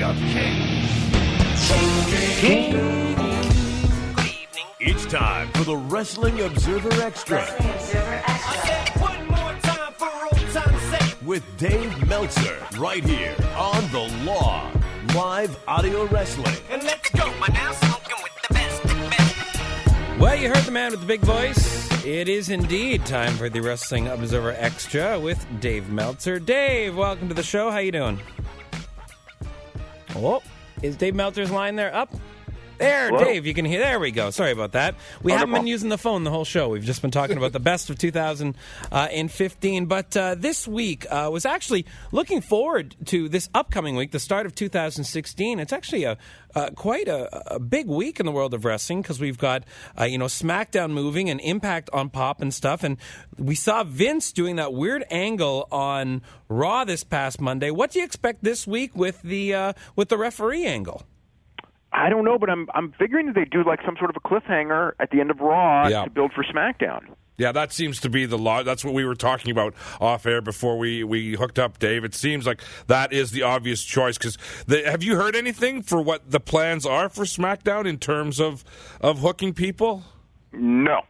of King. It's time for the Wrestling Observer Extra. One more time for old time's sake. With Dave Meltzer, right here on The Law. Live audio wrestling. And let's go. We're now smoking with the best. Well, you heard the man with the big voice. It is indeed time for the Wrestling Observer Extra with Dave Meltzer. Dave, welcome to the show. How you doing? Oh, is Dave Meltzer's line there up? There, hello? Dave, you can hear. There we go. Sorry about that. We haven't been using the phone the whole show. We've just been talking about the best of 2015. But this week was actually looking forward to this upcoming week, the start of 2016. It's actually quite a big week in the world of wrestling because we've got SmackDown moving and Impact on Pop and stuff. And we saw Vince doing that weird angle on Raw this past Monday. What do you expect this week with the referee angle? I don't know, but I'm figuring that they do like some sort of a cliffhanger at the end of Raw to build for SmackDown. Yeah, that seems to be the law. That's what we were talking about off air before we hooked up, Dave. It seems like that is the obvious choice. Because have you heard anything for what the plans are for SmackDown in terms of hooking people? No,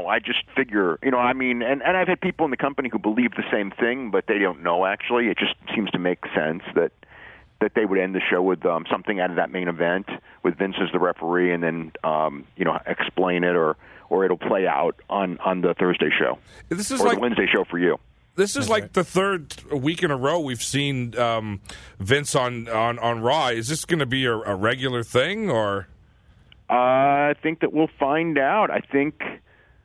I just figure, and I've had people in the company who believe the same thing, but they don't know, actually. It just seems to make sense that they would end the show with something out of that main event with Vince as the referee, and then explain it, or it'll play out on the Thursday show. This is or like the Wednesday show for you. This is like the third week in a row we've seen Vince on Raw. Is this going to be a regular thing, or? I think that we'll find out. I think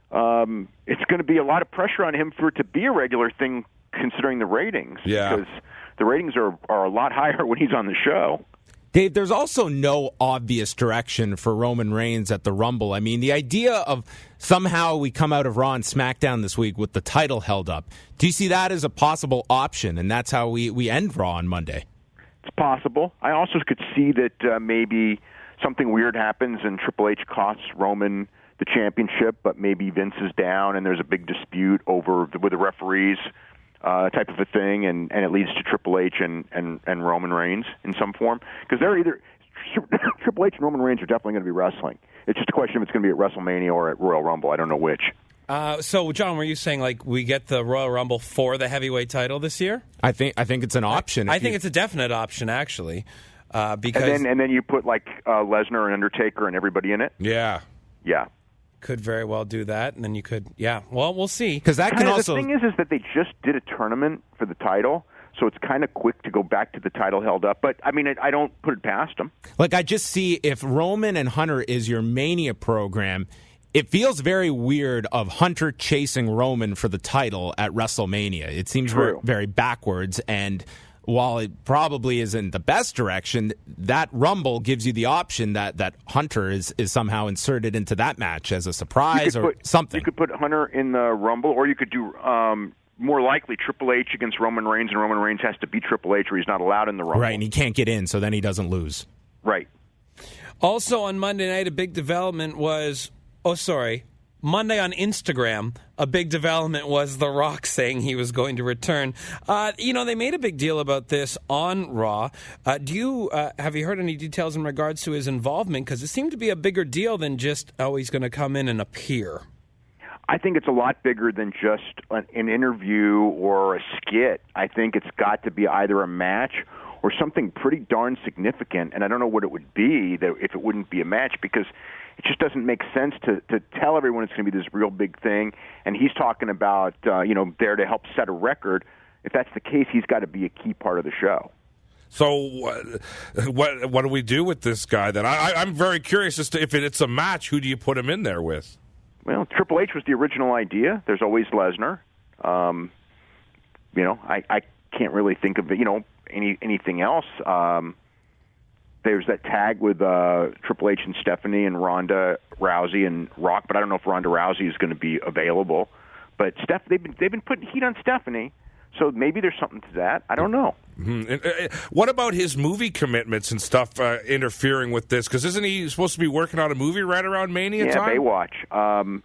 it's going to be a lot of pressure on him for it to be a regular thing, considering the ratings. Yeah. Because the ratings are a lot higher when he's on the show. Dave, there's also no obvious direction for Roman Reigns at the Rumble. I mean, the idea of somehow we come out of Raw and SmackDown this week with the title held up, do you see that as a possible option, and that's how we end Raw on Monday? It's possible. I also could see that maybe something weird happens and Triple H costs Roman the championship, but maybe Vince is down and there's a big dispute with the referees. Type of a thing, and it leads to Triple H and Roman Reigns in some form. Because they're either Triple H and Roman Reigns are definitely going to be wrestling. It's just a question if it's going to be at WrestleMania or at Royal Rumble. I don't know which. So, John, were you saying like we get the Royal Rumble for the heavyweight title this year? I think it's an option. I think it's a definite option, actually. Because and then you put like Lesnar and Undertaker and everybody in it. Yeah. Could very well do that, and then you could, well, we'll see. Because that can also... The thing is that they just did a tournament for the title, so it's kind of quick to go back to the title held up. But, I don't put it past them. Like, I just see if Roman and Hunter is your Mania program, it feels very weird of Hunter chasing Roman for the title at WrestleMania. It seems very, very backwards, and... while it probably isn't the best direction, that Rumble gives you the option that Hunter is somehow inserted into that match as a surprise or something. You could put Hunter in the Rumble, or you could do more likely Triple H against Roman Reigns, and Roman Reigns has to beat Triple H or he's not allowed in the Rumble. Right, and he can't get in, so then he doesn't lose. Right. Also on Monday night, a big development was... Monday on Instagram, a big development was The Rock saying he was going to return. They made a big deal about this on Raw. Have you heard any details in regards to his involvement? Because it seemed to be a bigger deal than just, he's going to come in and appear. I think it's a lot bigger than just an interview or a skit. I think it's got to be either a match or something pretty darn significant, and I don't know what it would be if it wouldn't be a match, because it just doesn't make sense to tell everyone it's going to be this real big thing, and he's talking about there to help set a record. If that's the case, he's got to be a key part of the show. So what do we do with this guy then? I'm very curious as to if it's a match, who do you put him in there with? Well, Triple H was the original idea. There's always Lesnar. I can't really think of anything else. There's that tag with Triple H and Stephanie and Ronda Rousey and Rock, but I don't know if Ronda Rousey is going to be available. But they've been putting heat on Stephanie, so maybe there's something to that. I don't know. Mm-hmm. What about his movie commitments and stuff interfering with this? Because isn't he supposed to be working on a movie right around Mania time? Yeah, Baywatch.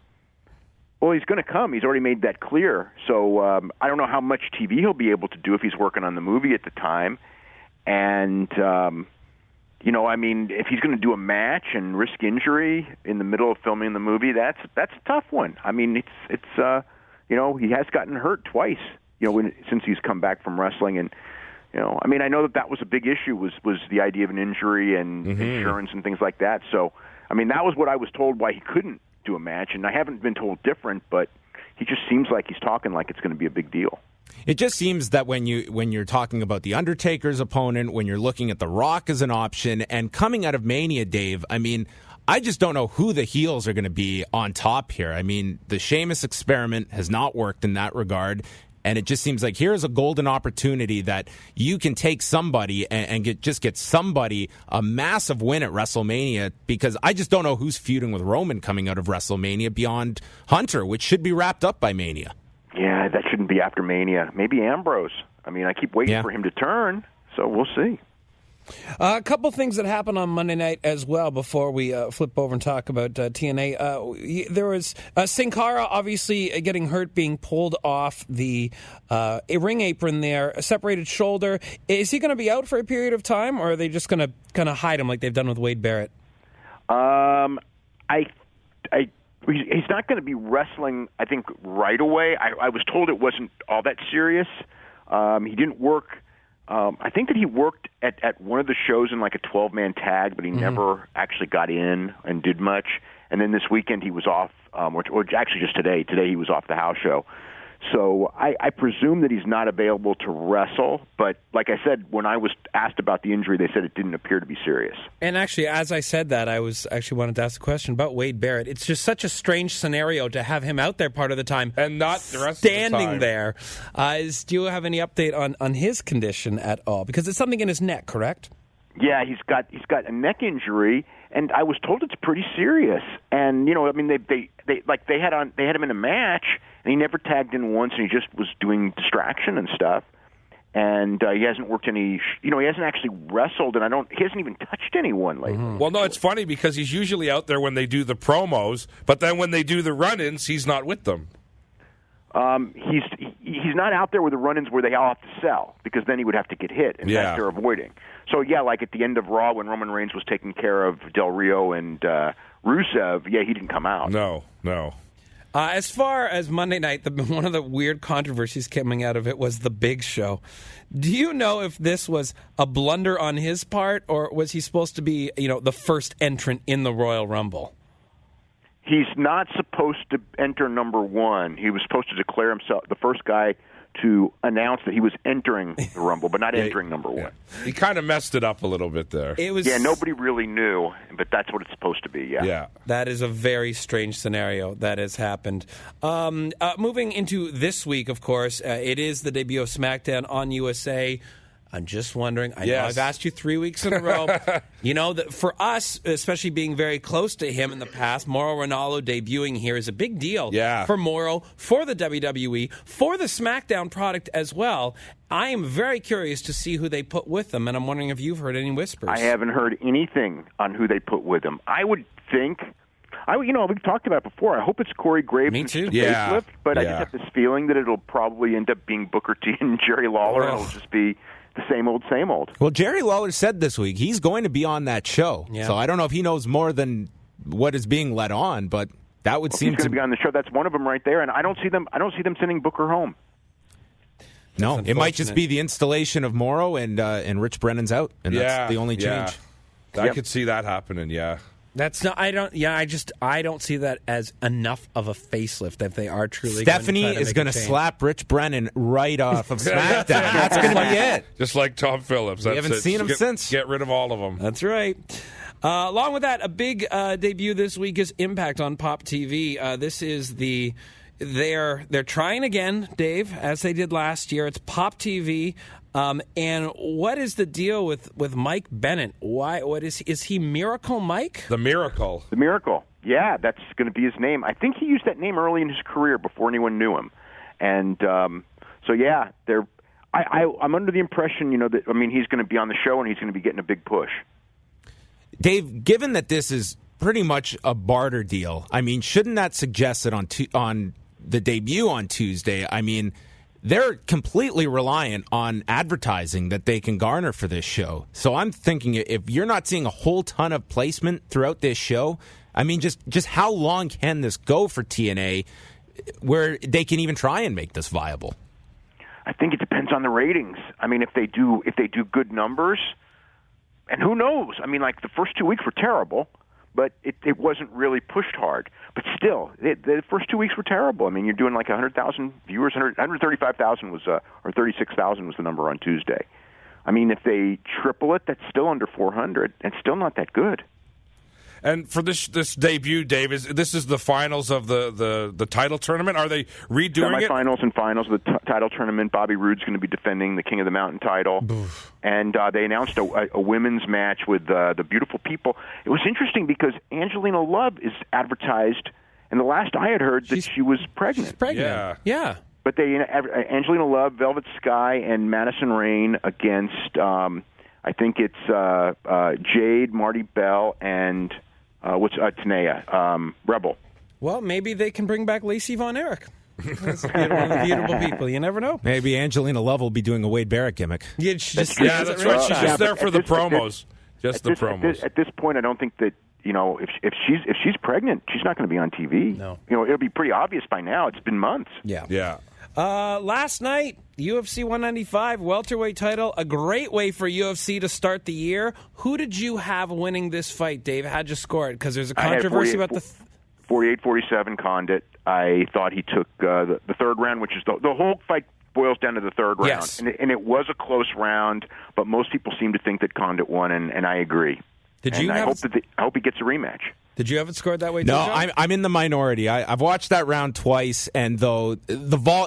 Well, he's going to come. He's already made that clear. So I don't know how much TV he'll be able to do if he's working on the movie at the time. And I mean, if he's going to do a match and risk injury in the middle of filming the movie, that's a tough one. I mean, it's he has gotten hurt twice, since he's come back from wrestling, and I mean, I know that was a big issue was the idea of an injury and insurance and things like that. So, I mean, that was what I was told why he couldn't do a match, and I haven't been told different, but he just seems like he's talking like it's going to be a big deal. It just seems that when you're talking about the Undertaker's opponent, when you're looking at The Rock as an option, and coming out of Mania, Dave, I mean, I just don't know who the heels are going to be on top here. I mean, the Sheamus experiment has not worked in that regard, and it just seems like here's a golden opportunity that you can take somebody and get somebody a massive win at WrestleMania, because I just don't know who's feuding with Roman coming out of WrestleMania beyond Hunter, which should be wrapped up by Mania. Yeah, that shouldn't be after Mania. Maybe Ambrose. I mean, I keep waiting for him to turn, so we'll see. A couple things that happened on Monday night as well before we flip over and talk about TNA. There was Sin Cara obviously getting hurt, being pulled off the ring apron there, a separated shoulder. Is he going to be out for a period of time, or are they just going to kind of hide him like they've done with Wade Barrett? He's not going to be wrestling, I think, right away. I was told it wasn't all that serious. He didn't work. I think that he worked at one of the shows in like a 12-man tag, but he never actually got in and did much. And then this weekend he was off, or actually just today. Today he was off the house show. So I presume that he's not available to wrestle. But like I said, when I was asked about the injury, they said it didn't appear to be serious. And actually, as I said that, I was actually wanted to ask a question about Wade Barrett. It's just such a strange scenario to have him out there part of the time and not the rest standing of the time. there. Do you have any update on his condition at all? Because it's something in his neck, correct? Yeah, he's got a neck injury, and I was told it's pretty serious. And I mean, they had him in a match, and he never tagged in once, and he just was doing distraction and stuff. And he hasn't worked any. He hasn't actually wrestled, and he hasn't even touched anyone lately. Well, no, it's funny because he's usually out there when they do the promos, but then when they do the run-ins, he's not with them. He's not out there with the run-ins where they all have to sell, because then he would have to get hit, and that they're avoiding. So yeah, like at the end of Raw when Roman Reigns was taking care of Del Rio and Rusev, he didn't come out. No. As far as Monday night, one of the weird controversies coming out of it was the Big Show. Do you know if this was a blunder on his part, or was he supposed to be, the first entrant in the Royal Rumble? He's not supposed to enter number one. He was supposed to declare himself the first guy to announce that he was entering the Rumble, but not entering number one. He kind of messed it up a little bit there. Nobody really knew, but that's what it's supposed to be, yeah. That is a very strange scenario that has happened. Moving into this week, of course, it is the debut of SmackDown on USA. I'm just wondering, I know I've asked you 3 weeks in a row. That for us, especially being very close to him in the past, Mauro Ranallo debuting here is a big deal for Mauro, for the WWE, for the SmackDown product as well. I am very curious to see who they put with them, and I'm wondering if you've heard any whispers. I haven't heard anything on who they put with them. I would think, we've talked about it before. I hope it's Corey Graves. Me too. Facelift, but I just have this feeling that it'll probably end up being Booker T and Jerry Lawler, and it'll just be the same old. Well, Jerry Lawler said this week he's going to be on that show. Yeah. So I don't know if he knows more than what is being let on, but that would seem he's going to be on the show. That's one of them right there, and I don't see them sending Booker home. No, it might just be the installation of Mauro and Rich Brennan's out, and that's the only change. I could see that happening. That's not. I don't see that as enough of a facelift if they are truly. Stephanie is going to slap Rich Brennan right off of SmackDown. That's going to be it. Just like Tom Phillips. We haven't seen him since. Get rid of all of them. That's right. Along with that, a big debut this week is Impact on Pop TV. This is they're trying again, Dave, as they did last year. It's Pop TV. And what is the deal with Mike Bennett? What is he Miracle Mike? The Miracle. The Miracle. Yeah, that's going to be his name. I think he used that name early in his career before anyone knew him. And I'm under the impression, that he's going to be on the show and he's going to be getting a big push. Dave, given that this is pretty much a barter deal, shouldn't that suggest that on the debut on Tuesday, they're completely reliant on advertising that they can garner for this show. So I'm thinking if you're not seeing a whole ton of placement throughout this show, I mean, just how long can this go for TNA where they can even try and make this viable? I think it depends on the ratings. I mean, if they do good numbers, and who knows? I mean, like the first 2 weeks were terrible, but it wasn't really pushed hard. But still, the first 2 weeks were terrible. I mean, you're doing like 100,000 viewers, 135,000 was, or 36,000 was the number on Tuesday. I mean, if they triple it, that's still under 400, and still not that good. And for this debut, Dave, this is the finals of the title tournament. Are they redoing it? Semifinals and finals of the title tournament. Bobby Roode's going to be defending the King of the Mountain title. And they announced a women's match with the beautiful people. It was interesting because Angelina Love is advertised, and the last I had heard that she was pregnant. She's pregnant. Yeah. But Angelina Love, Velvet Sky, and Madison Rayne against, I think it's Jade, Marty Bell, and Tanea, Rebel. Well, maybe they can bring back Lacey Von Erich. That's one of the beautiful people. You never know. Maybe Angelina Love will be doing a Wade Barrett gimmick. That's right. She's just there for the promos. Promos. At this point, I don't think that if she's pregnant, she's not going to be on TV. No. It'll be pretty obvious by now. It's been months. Yeah. Last night, UFC 195 welterweight title, a great way for UFC to start the year. Who did you have winning this fight, Dave? How'd you score it? Because there's a controversy about the 48-47 Condit. I thought he took the third round, which is the whole fight boils down to the third round. Yes. And it was a close round, but most people seem to think that Condit won, and I agree. I hope he gets a rematch. Did you have it scored that way? No, John? I'm in the minority. I've watched that round twice, and though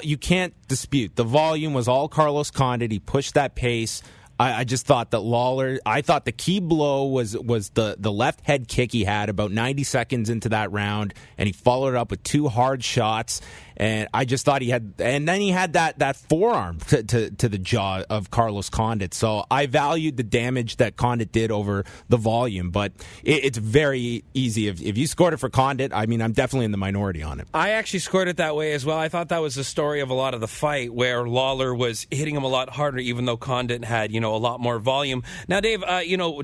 you can't dispute the volume was all Carlos Condit. He pushed that pace. I just thought that Lawler. I thought the key blow was the left head kick he had about 90 seconds into that round, and he followed it up with two hard shots. And I just thought he had, and then he had that forearm to the jaw of Carlos Condit. So I valued the damage that Condit did over the volume, but it's very easy. If you scored it for Condit, I mean, I'm definitely in the minority on it. I actually scored it that way as well. I thought that was the story of a lot of the fight where Lawler was hitting him a lot harder, even though Condit had, a lot more volume. Now, Dave,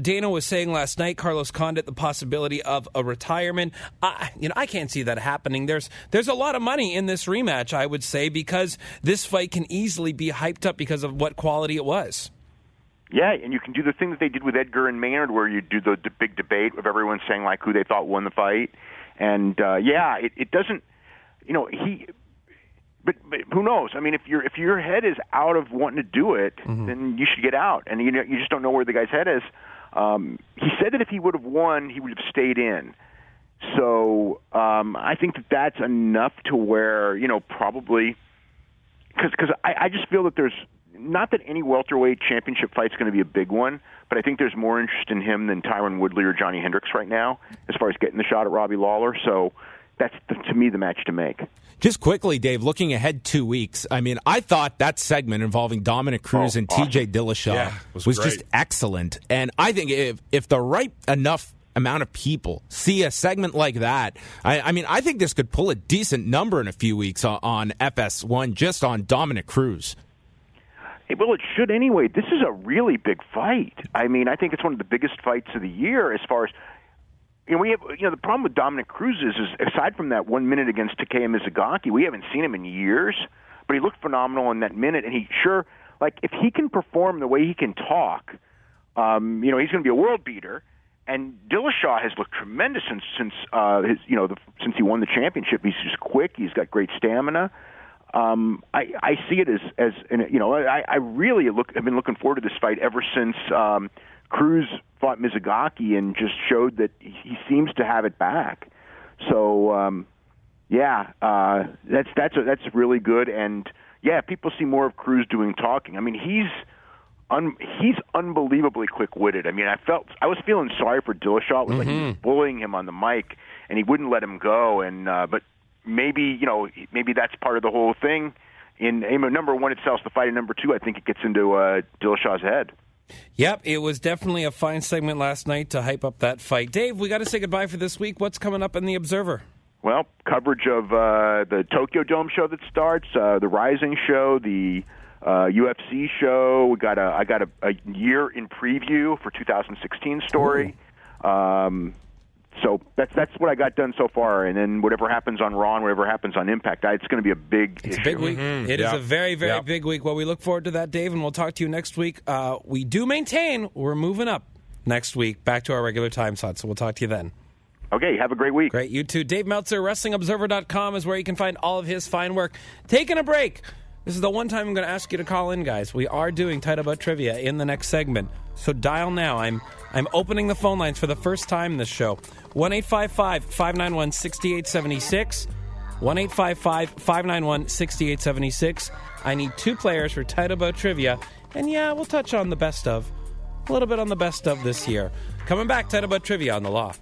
Dana was saying last night, Carlos Condit, the possibility of a retirement. I can't see that happening. There's a lot of money in this rematch, I would say, because this fight can easily be hyped up because of what quality it was. Yeah, and you can do the thing that they did with Edgar and Maynard, where you do the big debate of everyone saying like who they thought won the fight, and it doesn't, But who knows? I mean, if your head is out of wanting to do it, then you should get out, and you just don't know where the guy's head is. He said that if he would have won, he would have stayed in. So I think that's enough to where, probably, because I just feel that there's, not that any welterweight championship fight's going to be a big one, but I think there's more interest in him than Tyron Woodley or Johnny Hendricks right now as far as getting the shot at Robbie Lawler. So that's, to me, the match to make. Just quickly, Dave, looking ahead 2 weeks, I mean, I thought that segment involving Dominick Cruz and awesome. TJ Dillashaw was just excellent. And I think if the right enough amount of people see a segment like that, I think this could pull a decent number in a few weeks on FS1 just on Dominick Cruz. Well, it should anyway. This is a really big fight. I mean, I think it's one of the biggest fights of the year as far as, we have, the problem with Dominick Cruz is aside from that 1 minute against Takeya Mizugaki, we haven't seen him in years, but he looked phenomenal in that minute, and if he can perform the way he can talk, he's going to be a world beater. And Dillashaw has looked tremendous since since he won the championship. He's just quick. He's got great stamina. I see it as I really have been looking forward to this fight ever since Cruz fought Mizugaki and just showed that he seems to have it back. So that's really good. And people see more of Cruz doing talking. I mean, he's unbelievably quick-witted. I mean, I was feeling sorry for Dillashaw. It was like he was bullying him on the mic, and he wouldn't let him go. And but maybe that's part of the whole thing. In number one, it sells the fight, and number two, I think it gets into Dillashaw's head. Yep, it was definitely a fine segment last night to hype up that fight. Dave, we got to say goodbye for this week. What's coming up in The Observer? Well, coverage of the Tokyo Dome show that starts, the Rising show, the UFC show. I got a year in preview for 2016 story. So that's what I got done so far, and then whatever happens on Raw and whatever happens on Impact, it's going to be a big issue. A big week. It is a very, very big week. Well, we look forward to that, Dave, and we'll talk to you next week. We do maintain we're moving up next week back to our regular time slot, so we'll talk to you then. Okay, have a great week. Great, you too. Dave Meltzer, WrestlingObserver.com is where you can find all of his fine work. Taking a break. This is the one time I'm going to ask you to call in, guys. We are doing Title Butt Trivia in the next segment, so dial now. I'm opening the phone lines for the first time this show. 1-855-591-6876. 1-855-591-6876. I need 2 players for Title Butt Trivia. And yeah, we'll touch on the best of. A little bit on the best of this year. Coming back, Title Butt Trivia on The Law.